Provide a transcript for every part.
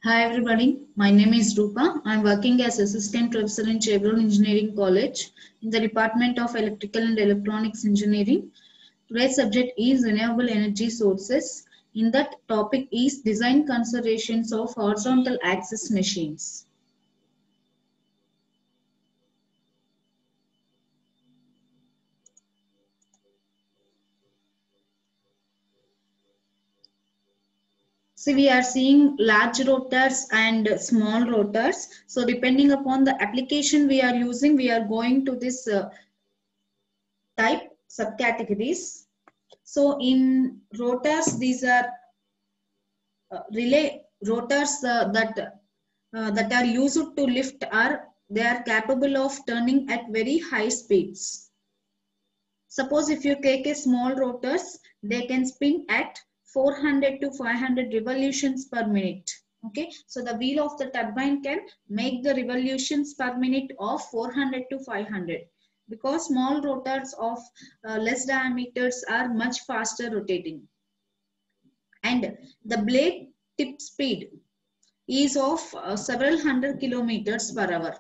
Hi everybody, my name is Rupa. I am working as Assistant Professor in Chevron Engineering College in the Department of Electrical and Electronics Engineering. Today's subject is renewable energy sources. In that topic is design considerations of horizontal axis machines. So we are seeing large rotors and small rotors. So depending upon the application we are using, we are going to this type subcategories. So in rotors, these are relay rotors that are used to lift they are capable of turning at very high speeds. Suppose if you take a small rotors, they can spin at 400 to 500 revolutions per minute. Okay, so the wheel of the turbine can make the revolutions per minute of 400 to 500 because small rotors of less diameters are much faster rotating. And the blade tip speed is of several hundred kilometers per hour.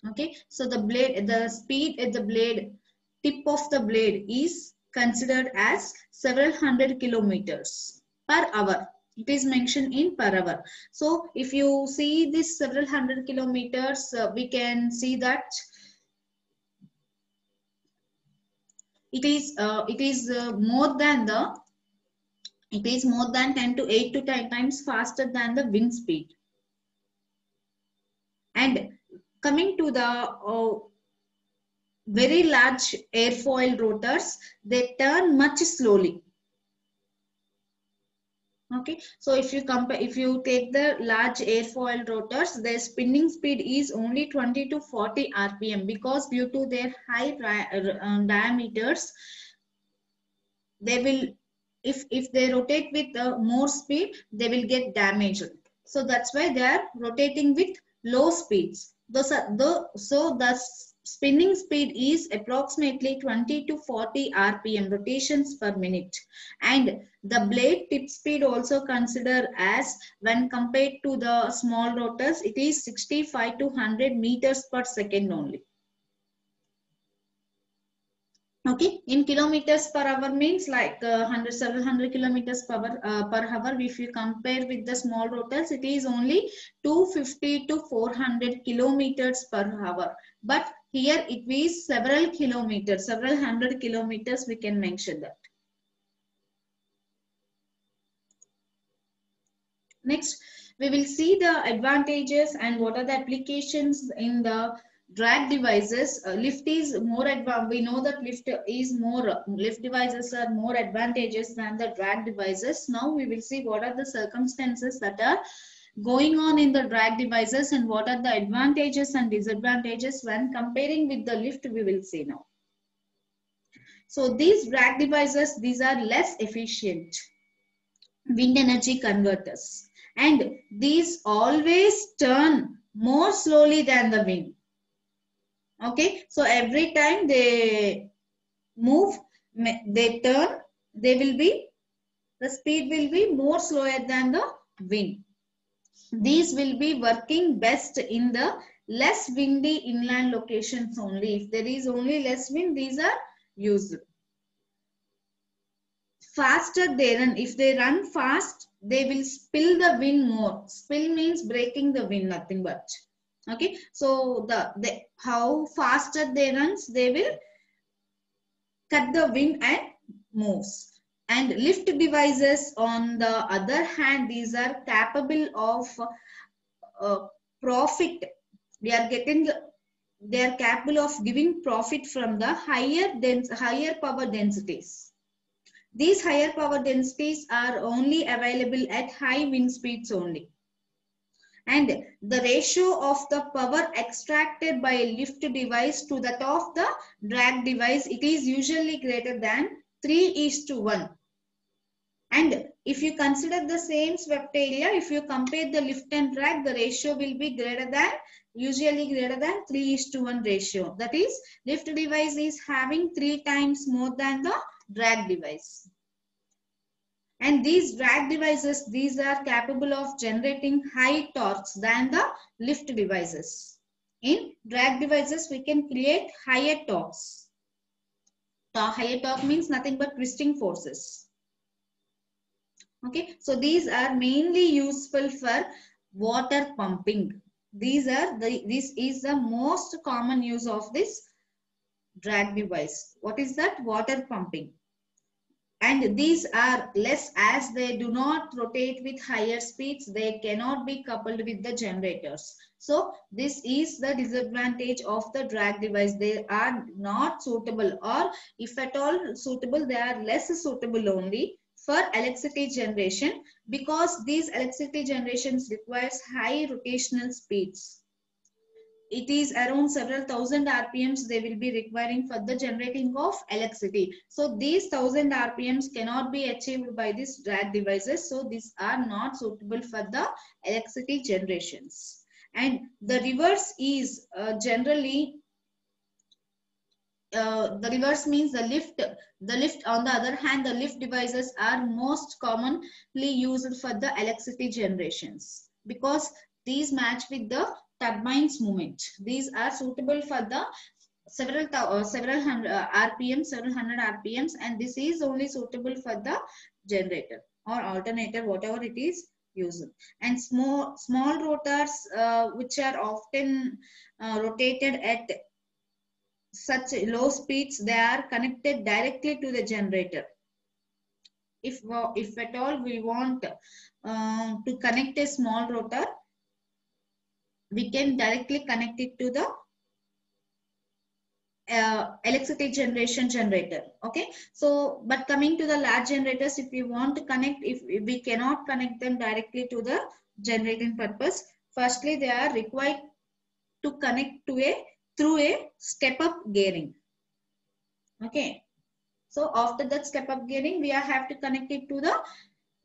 Okay, so the speed at the blade tip of the blade is considered as several hundred kilometers per hour. It is mentioned in per hour. So if you see this several hundred kilometers, we can see that it is more than 10 to 8 to 10 times faster than the wind speed. And coming to the very large airfoil rotors, they turn much slowly. Okay, so if you take the large airfoil rotors, their spinning speed is only 20 to 40 rpm because due to their high diameters, they will if they rotate with more speed, they will get damaged. So that's why they are rotating with low speeds. So the spinning speed is approximately 20 to 40 rpm rotations per minute, and the blade tip speed also considered as when compared to the small rotors, it is 65 to 100 meters per second only. Okay, in kilometers per hour means like several hundred kilometers per hour. If you compare with the small rotors, it is only 250 to 400 kilometers per hour. But here it is several kilometers, several hundred kilometers. We can mention that. Next, we will see the advantages and what are the applications in the drag devices. Lift is more advanced. We know that lift devices are more advantageous than the drag devices. Now we will see what are the circumstances that are going on in the drag devices and what are the advantages and disadvantages when comparing with the lift. We will see now. So these drag devices, these are less efficient wind energy converters, and these always turn more slowly than the wind. Okay, so every time they move, they turn, the speed will be more slower than the wind. These will be working best in the less windy inland locations only. If there is only less wind, these are used. Faster they run, if they run fast, they will spill the wind more. Spill means breaking the wind, nothing but. Okay, so how faster they runs, they will cut the wind and moves. And lift devices, on the other hand, these are capable of profit. They are capable of giving profit from the higher power densities. These higher power densities are only available at high wind speeds only. And the ratio of the power extracted by a lift device to that of the drag device, it is usually greater than 3:1. And if you consider the same swept area, if you compare the lift and drag, the ratio will be usually greater than 3:1 ratio. That is, lift device is having 3 times more than the drag device. And these drag devices, these are capable of generating high torques than the lift devices. In drag devices, we can create higher torques. Higher torque means nothing but twisting forces. Okay, so these are mainly useful for water pumping. This is the most common use of this drag device. What is that? Water pumping. And these are less, as they do not rotate with higher speeds, they cannot be coupled with the generators. So this is the disadvantage of the drag device. They are not suitable, or if at all suitable, they are less suitable only for electricity generation, because these electricity generations requires high rotational speeds. It is around several thousand RPMs they will be requiring for the generating of electricity. So these 1000 RPMs cannot be achieved by these drag devices. So these are not suitable for the electricity generations. And the reverse is generally, the reverse means the lift. The lift, on the other hand, the lift devices are most commonly used for the electricity generations, because these match with the turbines movement. These are suitable for the several hundred RPM, several hundred RPMs, and this is only suitable for the generator or alternator, whatever it is used. And small rotors, which are often rotated at such low speeds, they are connected directly to the generator. If at all we want to connect a small rotor, we can directly connect it to the electricity generation generator. Okay, so but coming to the large generators, if we want to connect, if we cannot connect them directly to the generating purpose, firstly they are required to connect to through a step up gearing. Okay, so after that step up gearing, we have to connect it to the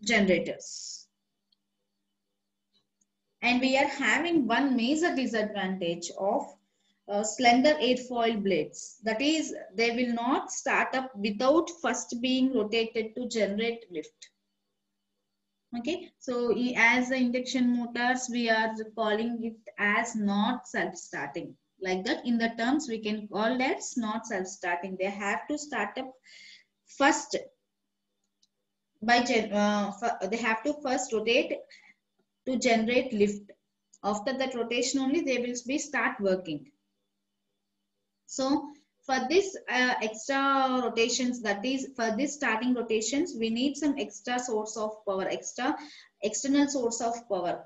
generators. And we are having one major disadvantage of slender airfoil blades. That is, they will not start up without first being rotated to generate lift. Okay, so as the induction motors, we are calling it as not self-starting. Like that, in the terms, we can call that not self-starting. They have to start up first by they have to first rotate to generate lift. After that rotation only, they will be start working. So for this extra rotations, that is for this starting rotations, we need some extra source of power, external source of power.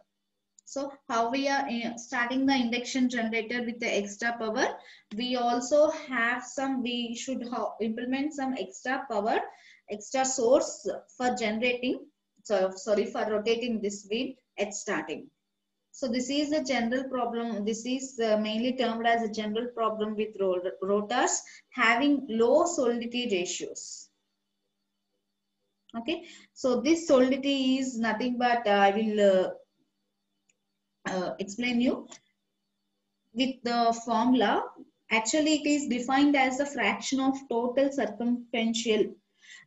So how we are starting the induction generator with the extra power, we also have some, we should implement some extra power, extra source for generating, so sorry, for rotating this wheel at starting. So this is a general problem. This is mainly termed as a general problem with rotors having low solidity ratios. Okay, so this solidity is nothing but I will explain you with the formula. Actually, it is defined as a fraction of total circumferential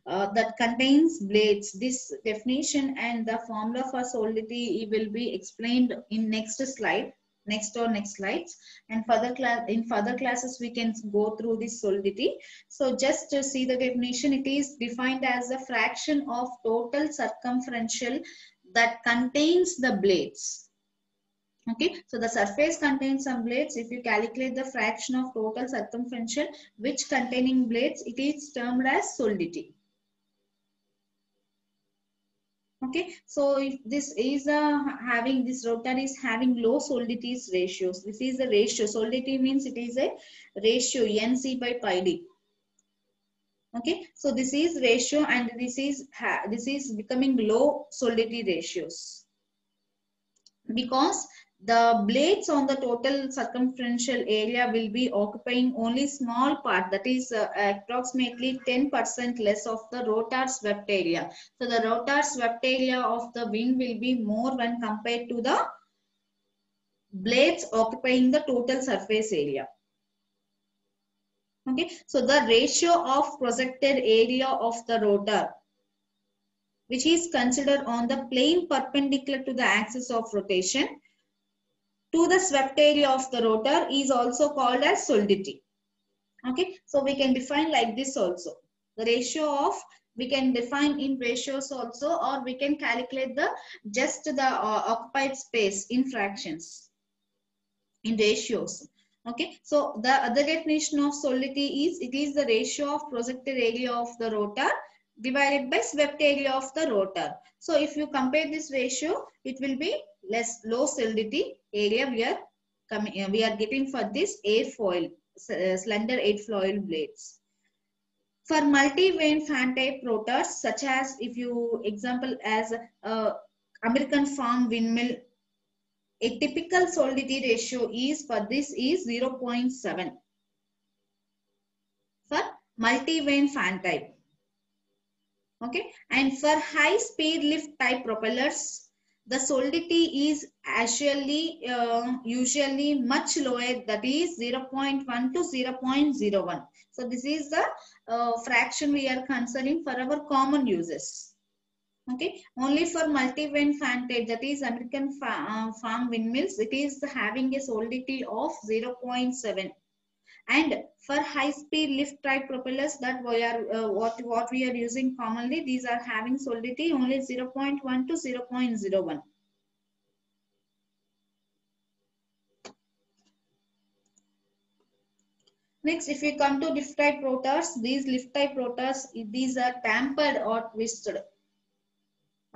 that contains blades. This definition and the formula for solidity will be explained in next slide, next slides, and in further classes we can go through this solidity. So just to see the definition, it is defined as a fraction of total circumferential that contains the blades. Okay, so the surface contains some blades. If you calculate the fraction of total circumferential which containing blades, it is termed as solidity. Okay, so if this is having, this rotor is having low solidity ratios. This is the ratio. Solidity means it is a ratio, NC by pi d. Okay, so this is ratio, and this is becoming low solidity ratios, because the blades on the total circumferential area will be occupying only small part, that is approximately 10% less of the rotor swept area. So the rotor swept area of the wing will be more when compared to the blades occupying the total surface area. Okay, so the ratio of projected area of the rotor which is considered on the plane perpendicular to the axis of rotation to the swept area of the rotor is also called as solidity. Okay, so we can define like this also. The ratio of, we can define in ratios also, or we can calculate the just the occupied space in fractions, in ratios. Okay, so the other definition of solidity is, it is the ratio of projected area of the rotor divided by swept area of the rotor. So if you compare this ratio, it will be low solidity area we are getting for this airfoil, slender airfoil blades. For multi-vane fan type rotors, such as, if you example as American farm windmill, a typical solidity ratio is for this is 0.7 for multi-vane fan type. Okay, and for high speed lift type propellers, the solidity is usually much lower, that is 0.1 to 0.01. So this is the fraction we are considering for our common uses. Okay, only for multi-vane fan type, that is American farm windmills, it is having a solidity of 0.7. And for high speed lift type propellers that we are what we are using commonly, these are having solidity only 0.1 to 0.01. Next, if we come to lift type rotors, these lift type rotors, these are tampered or twisted.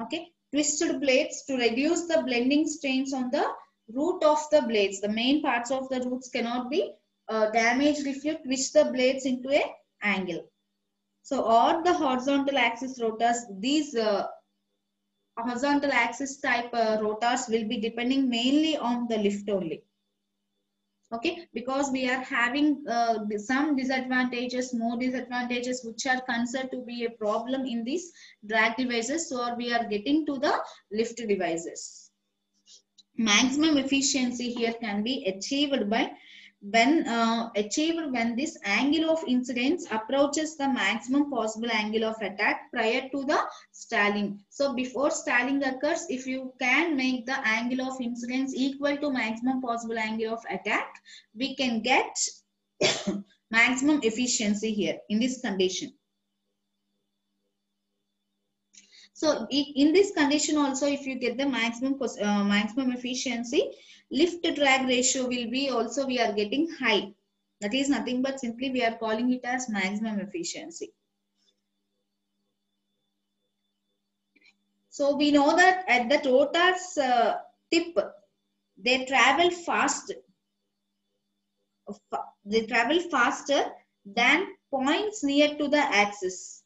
Okay, twisted blades to reduce the blending strains on the root of the blades. The main parts of the roots cannot be damaged if you twist the blades into a angle. So, or the horizontal axis rotors, these horizontal axis type rotors will be depending mainly on the lift only. Okay, because we are having some disadvantages, more disadvantages, which are considered to be a problem in these drag devices. So we are getting to the lift devices. Maximum efficiency here can be achieved by when this angle of incidence approaches the maximum possible angle of attack prior to the stalling. So before stalling occurs, if you can make the angle of incidence equal to maximum possible angle of attack, we can get maximum efficiency here in this condition. So in this condition also, if you get the maximum efficiency, lift drag ratio will be also, we are getting high. That is nothing but simply we are calling it as maximum efficiency. So we know that at the rotor's tip, they travel fast. They travel faster than points near to the axis.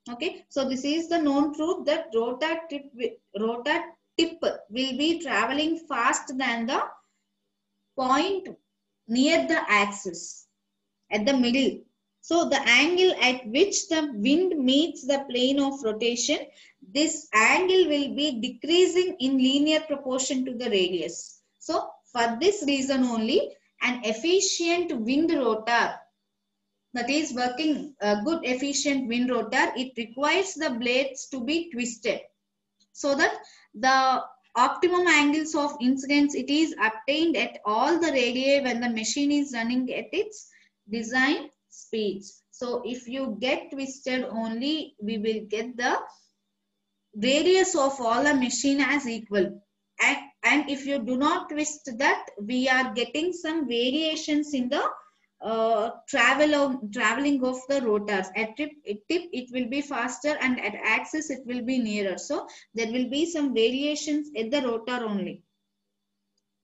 Okay, so this is the known truth that rotor tip will be traveling faster than the point near the axis at the middle. So the angle at which the wind meets the plane of rotation, this angle will be decreasing in linear proportion to the radius. So for this reason only, an efficient wind rotor, that is working a good efficient wind rotor, it requires the blades to be twisted so that the optimum angles of incidence it is obtained at all the radii when the machine is running at its design speeds. So if you get twisted only, we will get the radius of all the machine as equal. And if you do not twist that, we are getting some variations in the traveling of the rotors. At tip it will be faster, and at axis it will be nearer. So there will be some variations at the rotor only.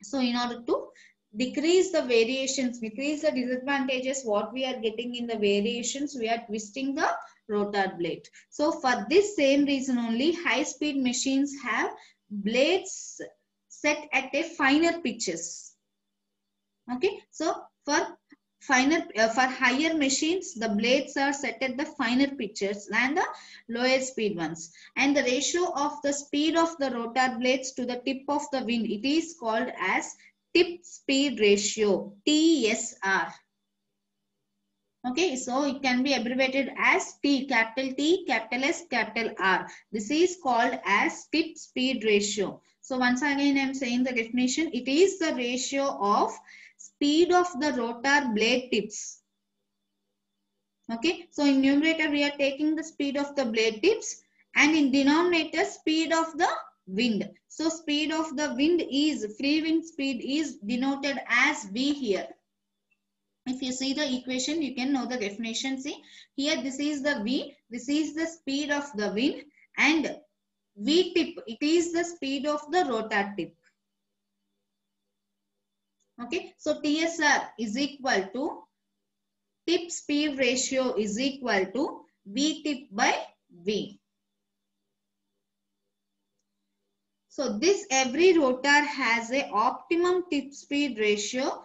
So in order to decrease the variations, decrease the disadvantages what we are getting in the variations, we are twisting the rotor blade. So for this same reason only, high speed machines have blades set at a finer pitches. Okay, so for higher machines, the blades are set at the finer pitches than the lower speed ones, and the ratio of the speed of the rotor blades to the tip of the wind, it is called as tip speed ratio, TSR. Okay, so it can be abbreviated as T, capital S, capital R. This is called as tip speed ratio. So once again, I am saying the definition. It is the ratio of speed of the rotor blade tips. Okay, so in numerator we are taking the speed of the blade tips, and in denominator speed of the wind. So speed of the wind is, free wind speed is denoted as V here. If you see the equation, you can know the definition. See, here this is the V, this is the speed of the wind, and V tip, it is the speed of the rotor tip. Okay, so TSR is equal to tip speed ratio is equal to V tip by V. So this every rotor has a optimum tip speed ratio.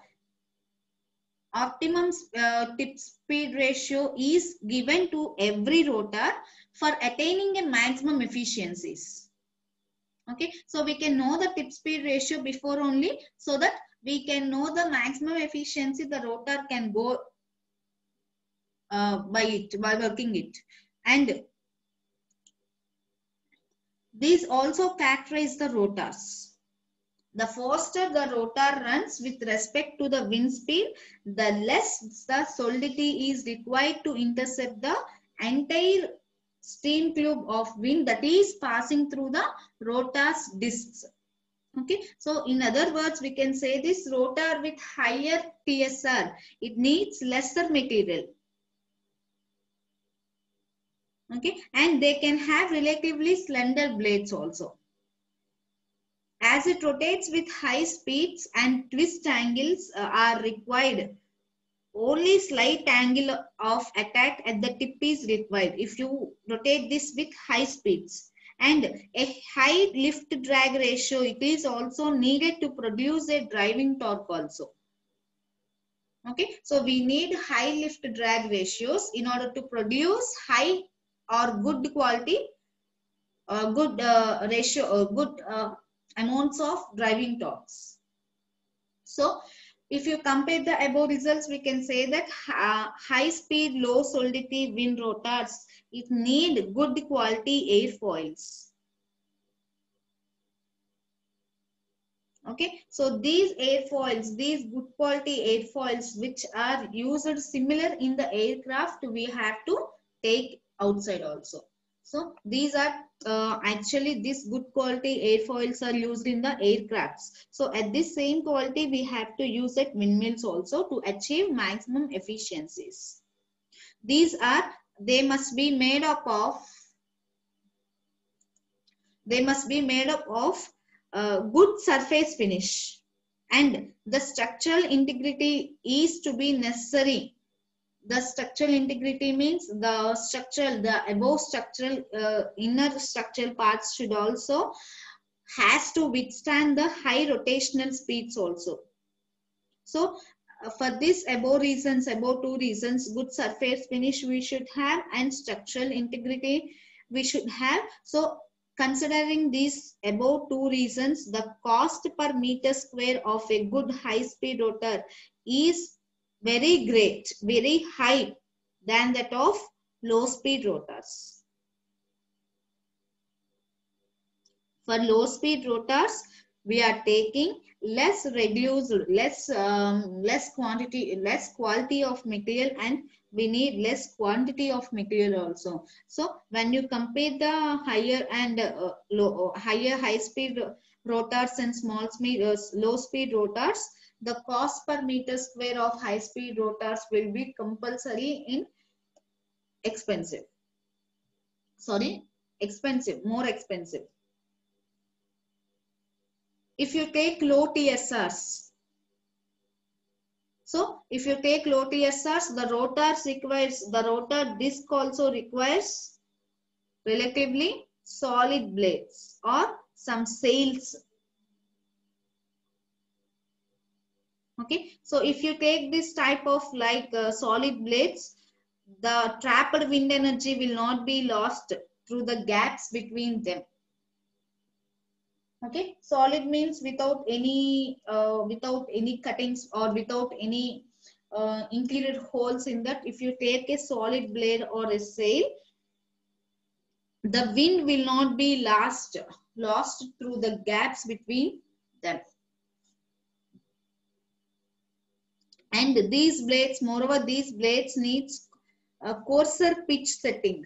Optimum tip speed ratio is given to every rotor for attaining a maximum efficiencies. Okay, so we can know the tip speed ratio before only, so that we can know the maximum efficiency the rotor can go by working it. And these also characterize the rotors. The faster the rotor runs with respect to the wind speed, the less the solidity is required to intercept the entire steam tube of wind that is passing through the rotor's discs. Okay, so in other words, we can say this rotor with higher TSR, it needs lesser material. Okay, and they can have relatively slender blades also. As it rotates with high speeds and twist angles are required, only slight angle of attack at the tip is required if you rotate this with high speeds. And a high lift drag ratio, it is also needed to produce a driving torque also. Okay, so we need high lift drag ratios in order to produce high or good quality, good ratio, good amounts of driving torques. So if you compare the above results, we can say that high speed, low solidity wind rotors, it need good quality airfoils. Okay, so these airfoils, these good quality airfoils which are used similar in the aircraft, we have to take outside also. So these are actually these good quality airfoils are used in the aircrafts. So at this same quality we have to use at windmills also to achieve maximum efficiencies. These are, they must be made up of good surface finish, and the structural integrity is to be necessary. The structural integrity means the above structural inner structural parts should also has to withstand the high rotational speeds also. So for this above two reasons, good surface finish we should have and structural integrity we should have. So considering these above two reasons, the cost per meter square of a good high speed rotor is very great, very high than that of low speed rotors. For low speed rotors, we are taking less quality of material, and we need less quantity of material also. So when you compare the higher and high speed rotors and low speed rotors, the cost per meter square of high speed rotors will be compulsory in expensive. Sorry, expensive, more expensive. If you take low TSRs, so if you take low TSRs, the rotor disc also requires relatively solid blades or some sails. Okay, so if you take this type of solid blades, the trapped wind energy will not be lost through the gaps between them. Okay, solid means without any cuttings or without any included holes in that. If you take a solid blade or a sail, the wind will not be lost through the gaps between them. And these blades, moreover, these blades needs a coarser pitch setting,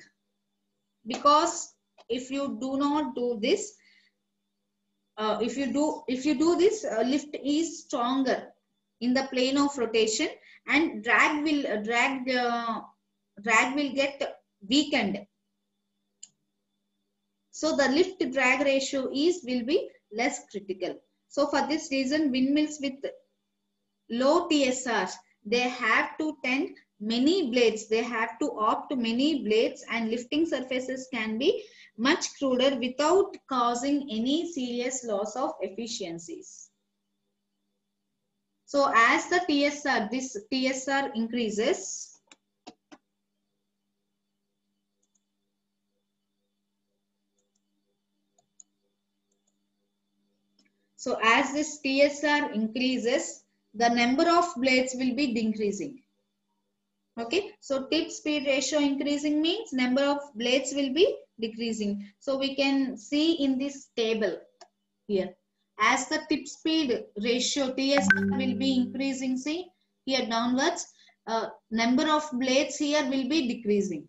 because if you do not do this, if you do this, lift is stronger in the plane of rotation, and drag will get weakened. So the lift drag ratio will be less critical. So for this reason, windmills with low TSR, they have to tend many blades, they have to opt many blades, and lifting surfaces can be much cruder without causing any serious loss of efficiencies. So as the TSR, this TSR increases, so as this TSR increases, the number of blades will be decreasing. Okay, so tip speed ratio increasing means number of blades will be decreasing. So we can see in this table here, as the tip speed ratio TSR will be increasing, see here downwards, number of blades here will be decreasing.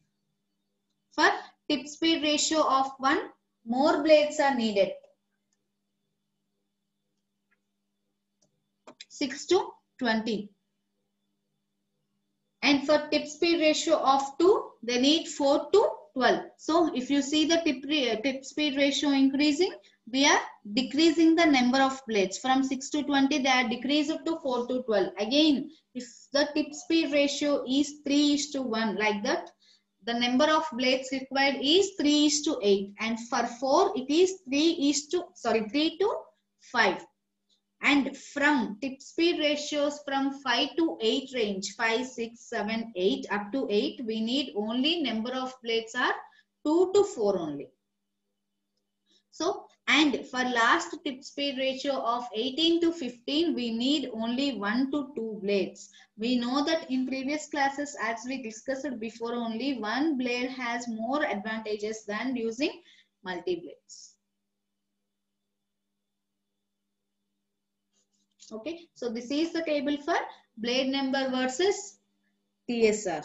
For tip speed ratio of 1, more blades are needed. 6 to 20. And for tip speed ratio of 2, they need 4 to 12. So if you see the tip speed ratio increasing, we are decreasing the number of blades. From 6 to 20, they are decreased to 4 to 12. Again, if the tip speed ratio is 3:1, like that, the number of blades required is 3:8. And for 4, it is 3 to 5. And from tip speed ratios from 5 to 8 range, 5, 6, 7, 8 up to 8, we need only number of blades are 2 to 4 only. So, and for last tip speed ratio of 18 to 15, we need only 1 to 2 blades. We know that in previous classes, as we discussed before, only one blade has more advantages than using multi-blades. Okay, so this is the table for blade number versus TSR.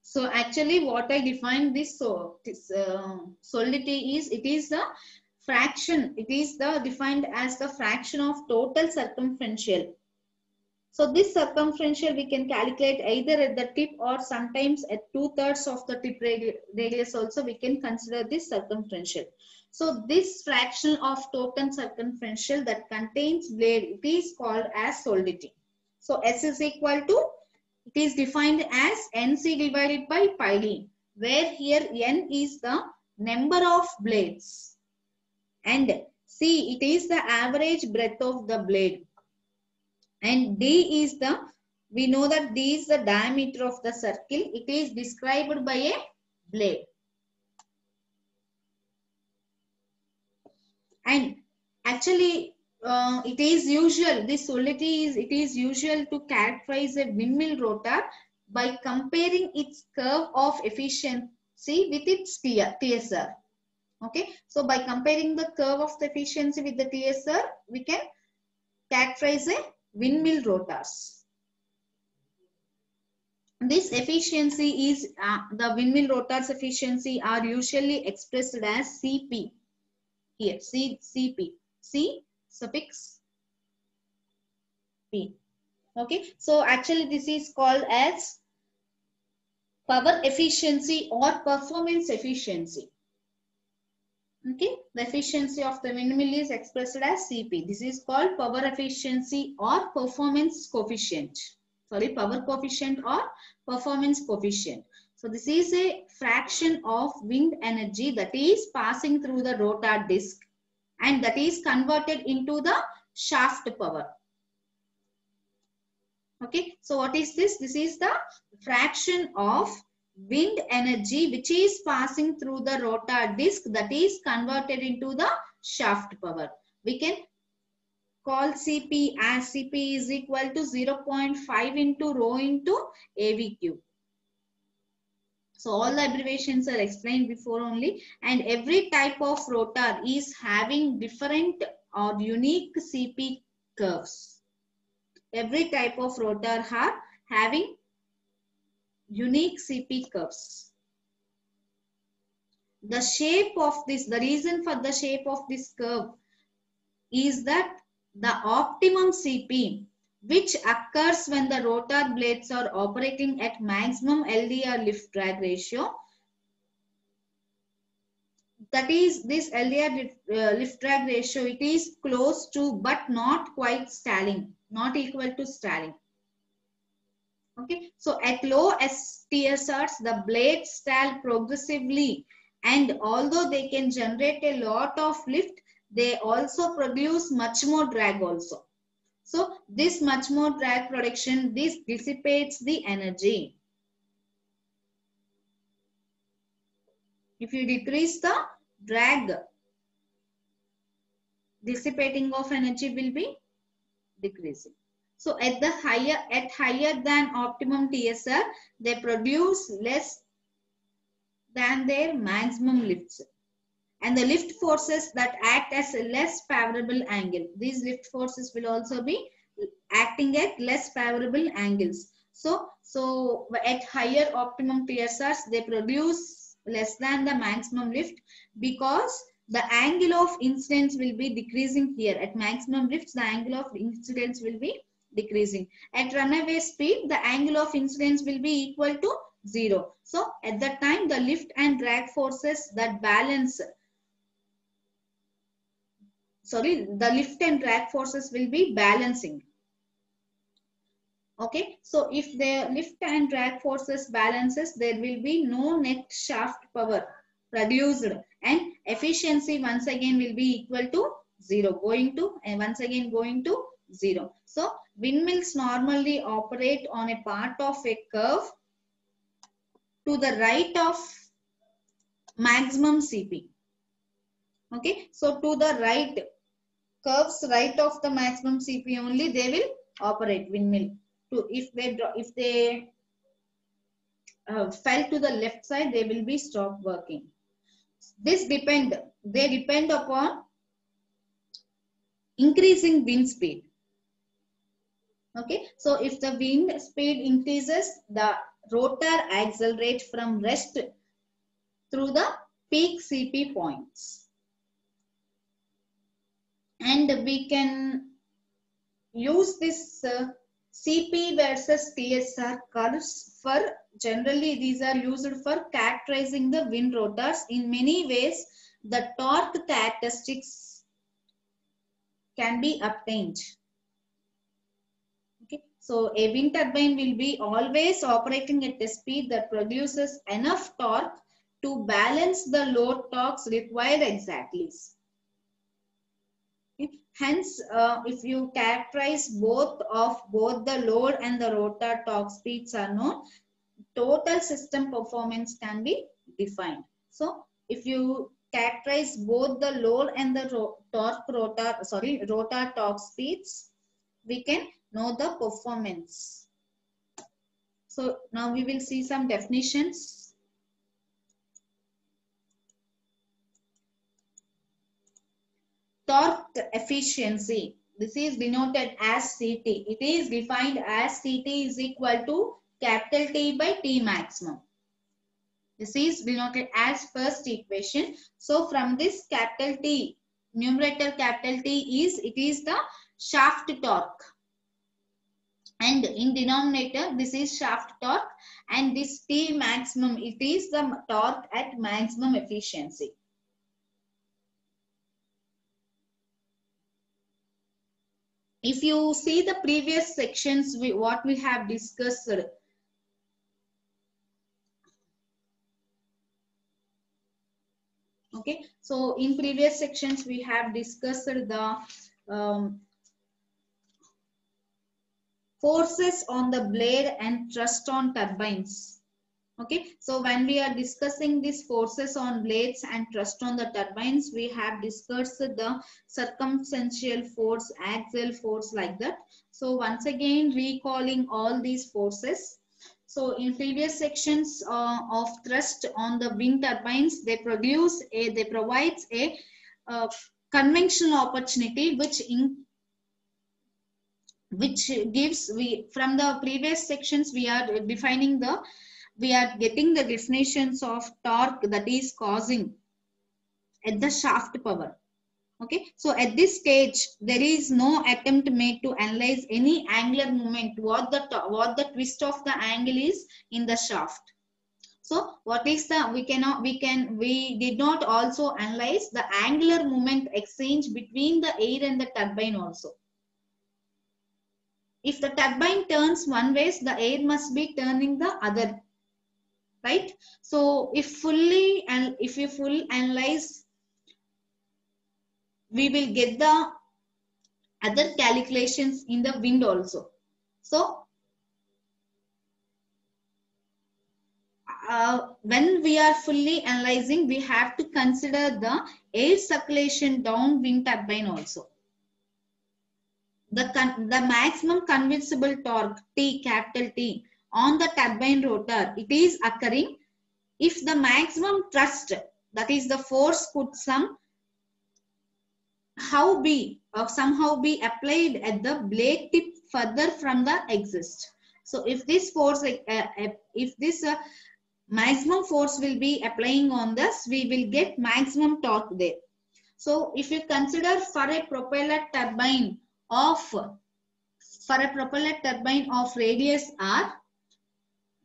So actually what I defined this solidity is, it is the fraction, it is the defined as the fraction of total circumferential. So this circumferential we can calculate either at the tip or sometimes at 2/3 of the tip radius also we can consider this circumferential. So this fraction of total circumferential that contains blade, it is called as solidity. So S is equal to, it is defined as NC divided by pi d, where here N is the number of blades and C, it is the average breadth of the blade, and D is the, we know that D is the diameter of the circle. It is described by a blade. And actually it is usual, this solidity is, it is usual to characterize a windmill rotor by comparing its curve of efficiency with its TSR. Okay, so by comparing the curve of the efficiency with the TSR, we can characterize a windmill rotors. This efficiency is, the windmill rotors efficiency are usually expressed as CP. Here, CP, C suffix P. Okay, so actually this is called as power efficiency or performance efficiency. Okay, the efficiency of the windmill is expressed as CP. This is called power efficiency or performance coefficient. Sorry, power coefficient or performance coefficient. So this is a fraction of wind energy that is passing through the rotor disc and that is converted into the shaft power. Okay, so what is this? This is the fraction of wind energy which is passing through the rotor disc that is converted into the shaft power. We can called CP as CP is equal to 0.5 into rho into AV cube. So all the abbreviations are explained before only, and every type of rotor is having different or unique CP curves. Every type of rotor are having unique CP curves. The shape of this, the reason for the shape of this curve is that the optimum CP, which occurs when the rotor blades are operating at maximum LDR lift drag ratio, that is this LDR lift drag ratio, it is close to but not quite stalling, not equal to stalling. Okay, so at low STSRs, the blades stall progressively, and although they can generate a lot of lift, they also produce much more drag also. So this much more drag production, this dissipates the energy. If you decrease the drag, dissipating of energy will be decreasing. So at higher than optimum TSR, they produce less than their maximum lifts. And the lift forces that act as a less favorable angle. These lift forces will also be acting at less favorable angles. So at higher optimum TSRs, they produce less than the maximum lift because the angle of incidence will be decreasing here. At maximum lifts, the angle of incidence will be decreasing. At runaway speed, the angle of incidence will be equal to 0. So at that time, the lift and drag forces that balance, the lift and drag forces will be balancing. Okay, so if the lift and drag forces balances, there will be no net shaft power produced, and efficiency once again will be equal to 0, going to 0. So windmills normally operate on a part of a curve to the right of maximum CP. Okay, so to the right, curves right of the maximum CP only they will operate windmill. If they fell to the left side, they will be stop working. They depend upon increasing wind speed. Okay, so if the wind speed increases, the rotor accelerates from rest through the peak CP points. And we can use this CP versus TSR curves for, generally these are used for characterizing the wind rotors. In many ways, the torque characteristics can be obtained. Okay, so a wind turbine will be always operating at a speed that produces enough torque to balance the load torques required exactly. Hence, if you characterize both the load and the rotor torque speeds are known, total system performance can be defined. So, if you characterize both the load and the rotor torque speeds, we can know the performance. So, now we will see some definitions. Torque efficiency, this is denoted as CT. It is defined as CT is equal to capital T by T maximum. This is denoted as first equation. So from this capital T, numerator capital T is the shaft torque. And in denominator, this is shaft torque, and this T maximum, it is the torque at maximum efficiency. If you see the previous sections, what we have discussed, okay, so in previous sections we have discussed the forces on the blade and thrust on turbines. Okay, so when we are discussing these forces on blades and thrust on the turbines, we have discussed the circumferential force, axial force, like that. So once again, recalling all these forces. So in previous sections of thrust on the wind turbines, they provides a conventional opportunity which gives, we from the previous sections we are defining the, we are getting the definitions of torque that is causing at the shaft power. Okay, so at this stage there is no attempt made to analyze any angular moment, what the twist of the angle is in the shaft. So what is the, we did not also analyze the angular moment exchange between the air and the turbine also. If the turbine turns one way, the air must be turning the other, right? So if you full analyze, we will get the other calculations in the wind also. So when we are fully analyzing, we have to consider the air circulation down wind turbine also. The maximum convencible torque T, capital T, on the turbine rotor, it is occurring if the maximum thrust, that is the force, could somehow be applied at the blade tip further from the exhaust. So if this force, if this maximum force will be applying on this, we will get maximum torque there. So if you consider for a propeller turbine of radius r,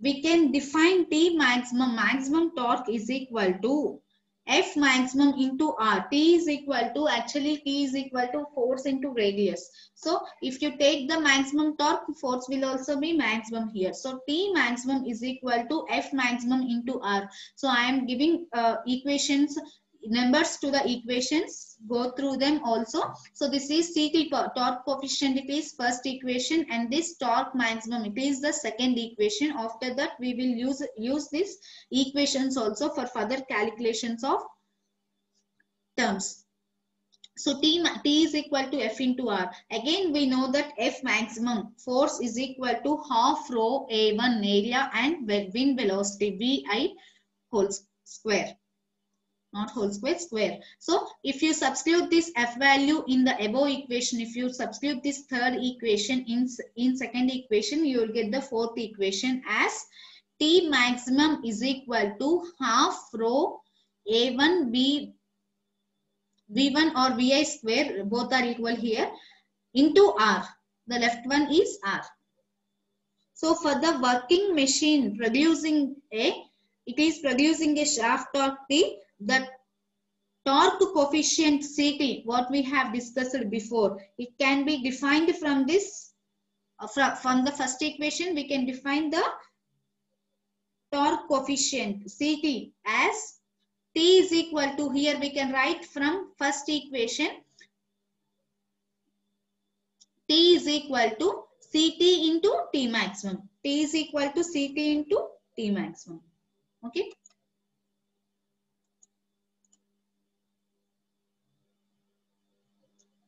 we can define T maximum torque is equal to F maximum into R. T is equal to force into radius. So if you take the maximum torque, force will also be maximum here. So T maximum is equal to F maximum into R. So I am giving equations, numbers to the equations, go through them also. So this is CT, torque coefficient, it is first equation, and this torque maximum, it is the second equation. After that we will use these equations also for further calculations of terms. So T is equal to F into R. Again we know that F maximum force is equal to half rho A1 area and wind velocity VI whole square. Not whole square, square. So if you substitute this F value in the above equation, if you substitute this third equation in second equation, you will get the fourth equation as T maximum is equal to half rho A1 V1 or VI square, both are equal here, into R. The left one is R. So for the working machine it is producing a shaft torque T, the torque coefficient Ct, what we have discussed before, it can be defined from this, from the first equation, we can define the torque coefficient Ct as T is equal to, here we can write from first equation, T is equal to Ct into T maximum. T is equal to Ct into T maximum. Okay.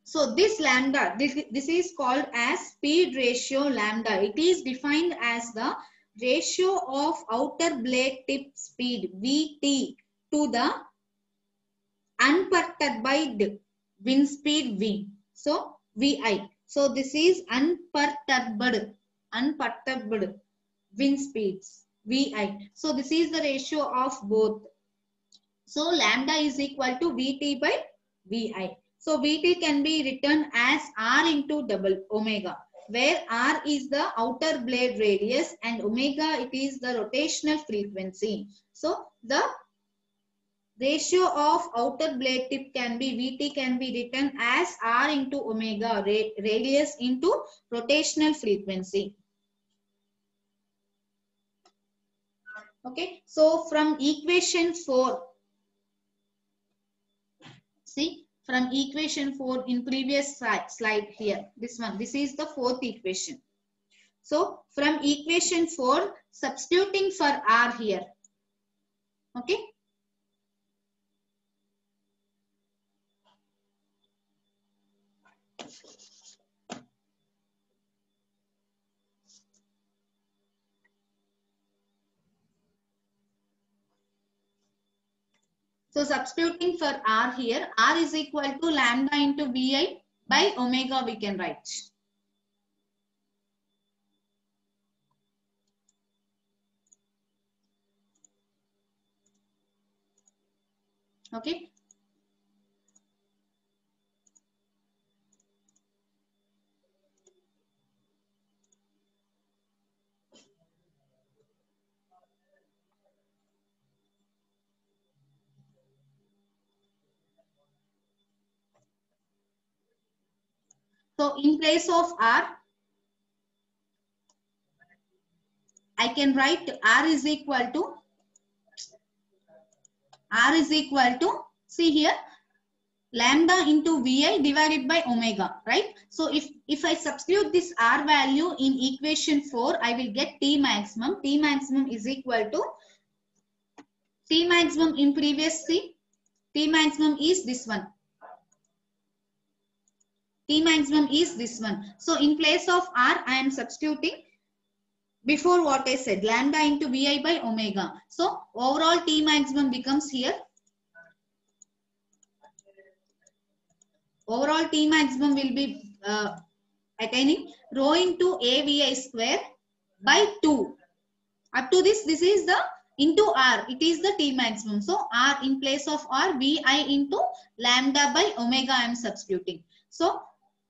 So this lambda, this is called as speed ratio lambda. It is defined as the ratio of outer blade tip speed Vt to the unperturbed wind speed V. So Vi. So this is unperturbed wind speeds Vi. So this is the ratio of both. So lambda is equal to Vt by Vi. So Vt can be written as R into double omega, where R is the outer blade radius and omega, it is the rotational frequency. So the ratio of outer blade tip can be, Vt can be written as R into omega, radius into rotational frequency. Okay, so from equation 4, see, from equation 4 in previous slide here, this is the fourth equation. So from equation 4, substituting for R here. Okay. So substituting for R here, R is equal to lambda into Vi by omega we can write. Okay. So in place of R, I can write R is equal to, see here, lambda into Vi divided by omega, right? So if I substitute this R value in equation 4, I will get T maximum. T maximum is equal to, T maximum in previous, see, T maximum is this one. T maximum is this one. So in place of R, I am substituting before what I said, lambda into Vi by omega. So overall T maximum becomes here. Overall T maximum will be attaining rho into AVI square by 2. Up to this is the into R. It is the T maximum. So R in place of R, Vi into lambda by omega I am substituting. So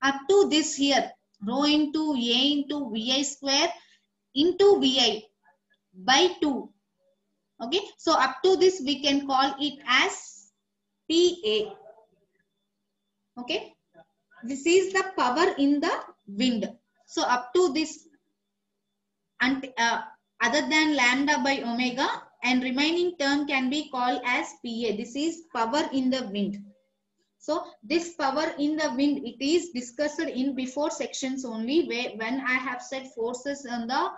up to this here, rho into A into Vi square into Vi by 2. Okay. So up to this we can call it as PA. Okay. This is the power in the wind. So up to this, and other than lambda by omega, and remaining term can be called as PA. This is power in the wind. So this power in the wind, it is discussed in before sections only, where when I have said forces on the